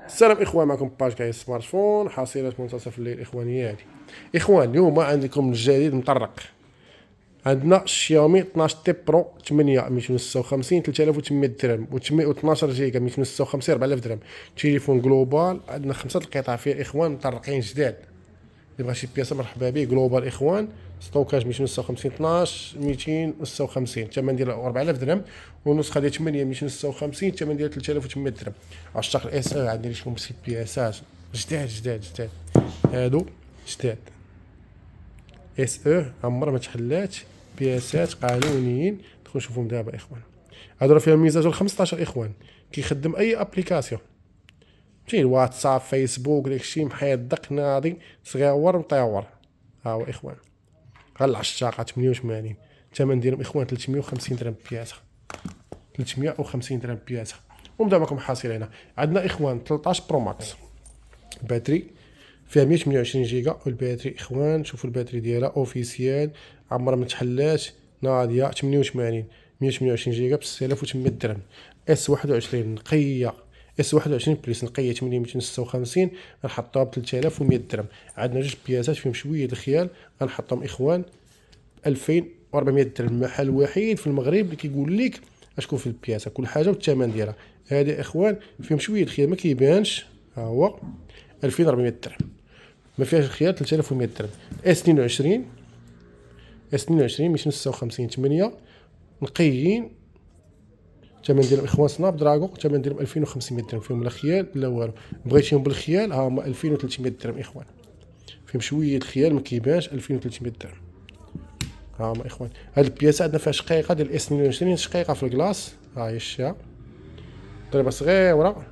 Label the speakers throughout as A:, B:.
A: السلام اخوان، معكم باج كاع سمارت فون حصيلة منتصف الليل الاخوانياتي. اخوان اليوم عندكم الجديد مطرق. عندنا الشاومي 12 تي برو 8 256 3800 درهم و12 جيجا 256 4000 درهم. تليفون جلوبال، عندنا 5 القطع فيه اخوان مطرقين جداد. اللي بغى شي بياسه مرحبا به. جلوبال اخوان، ستوكاج 256 12 256 الثمن ديال 4000 درهم، والنسخه ديال 8 256 الثمن ديال 3800 درهم. عشاق الاس او عندي لكم شي بياسات جداد هادو جداد. اس او عمرها ما تحلات، بياسات قانونيين. دخلوا شوفوهم دابا اخوان. هادو راه فيها ميزه جوج 15 اخوان، كيخدم اي ابليكاسيون، فيه الواتساب فيسبوك داكشي محيط دق ناضي صغيور مطيور. ها هو اخوان، غير العشاقه 88 الثمن ديالهم اخوان 350 درهم بياسه، 350 درهم بياسه. ونبدا معكم حاصل هنا. عندنا اخوان 13 برو ماكس، الباتري فيها 128 جيجا، والباتري اخوان شوفوا الباتري ديالها اوفيسيال عمرها ما تحلاش، ناضيه 88 128 جيجا ب 6800 درهم. اس 21 نقيه، اس 21 بليس نقيه 8 256 غنحطوها ب 3100 درهم. عندنا جوج بياسات فيهم شويه الخيال غنحطهم اخوان 2400 درهم. المحل الوحيد في المغرب اللي كيقول لك اشكون في البياسه كل حاجه والثمن ديالها. هذه اخوان فيهم شويه الخيال ما كيبانش، ها هو 2400 درهم، ما فيهاش الخيار 3100 درهم. اس 22 اس 22 256 8 نقيين، الثمن ديالهم اخوان سناب دراغون، الثمن ديالهم 2500 درهم. فيهم لا خيال لا والو، بغيتيهم بالخيال ها هما 2300 درهم اخوان. فيهم شويه الخيال ما كيبانش 2300 درهم. ها هما اخوان. هاد البياسه عندنا فيها شقيقه ديال اس 22 شقيقه في الكلاص، ها هي الشيا ضربه صغيره،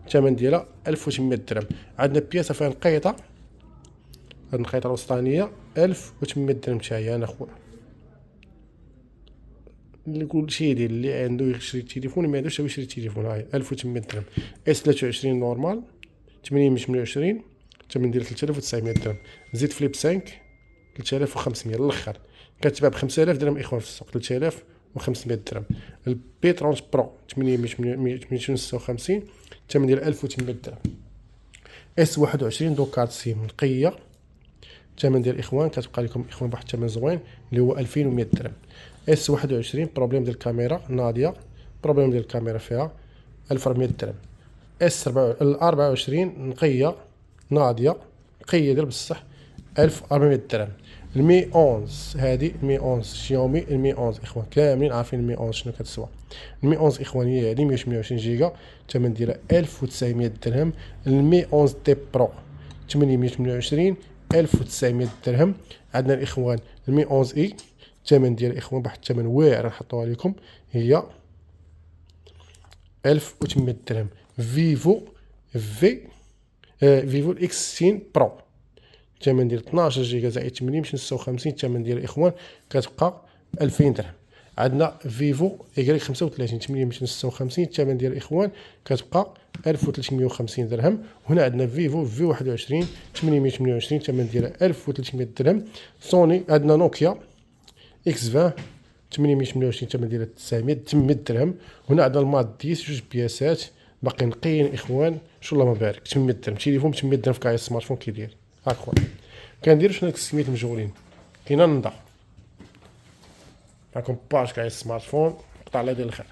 A: الثمن ديالها 1800 درهم. عندنا بياسه فيها نقيطه، هاد النقيطه الوسطانيه 1800 درهم حتى هي. انا خويا اللي كل شيء ديال اللي عنده يشري التليفون ما عندوش يشري التليفون، هاي 1800 درهم. اس 23 نورمال 828 الثمن ديال 3900 درهم. زيد فليب 5 3500 الاخر كتباع ب 5000 درهم اخوان في السوق، 3500 درهم. البيترونج برو 8 256 الثمن ديال 1800 درهم. اس 21 دو كارت سيم نقيه، الثمن ديال الاخوان كتبقى لكم اخوان بواحد الثمن زوين اللي هو 2100 درهم. اس 21 بروبليم ديال الكاميرا ناضيه، بروبليم ديال الكاميرا فيها 1400 درهم. اس 24 نقيه ناضيه نقيه ديال بصح 1400 درهم. المي 11 هذه المي 11 شاومي المي 11 اخوان كاملين عارفين المي 11 شنو كتسوى. المي 11 اخوان هي هذه 128 جيجا الثمن ديالها 1900 درهم. المي 11 تي برو 828 1900 درهم. عندنا الاخوان المي 11 اي الثمن ديال الاخوان بواحد الثمن واعر نحطوها لكم هي 1800 درهم. فيفو فيفو الاكس 16 برو الثمن ديال 12 جيجا زائد 8 256 الثمن ديال الاخوان كتبقى 2000 درهم. عندنا فيفو اي 35 8 256 الثمن ديال الاخوان كتبقى 1350 درهم. وهنا عندنا فيفو في 21 828 الثمن ديالها 1300 درهم. سوني عندنا نوكيا اكس 20 828 الثمن ديالها 900 درهم. هنا عندنا المات 10 جوج بياسات باقي نقيين اخوان، شو الله مبارك 800 درهم. تليفون 800 درهم في كاع السمارت فون كيدير هاك خويا. كنديروا شنو السميت مشغولين كاينه نضع معكم باج كاع السمارت فون. قطع الله ديال الخير.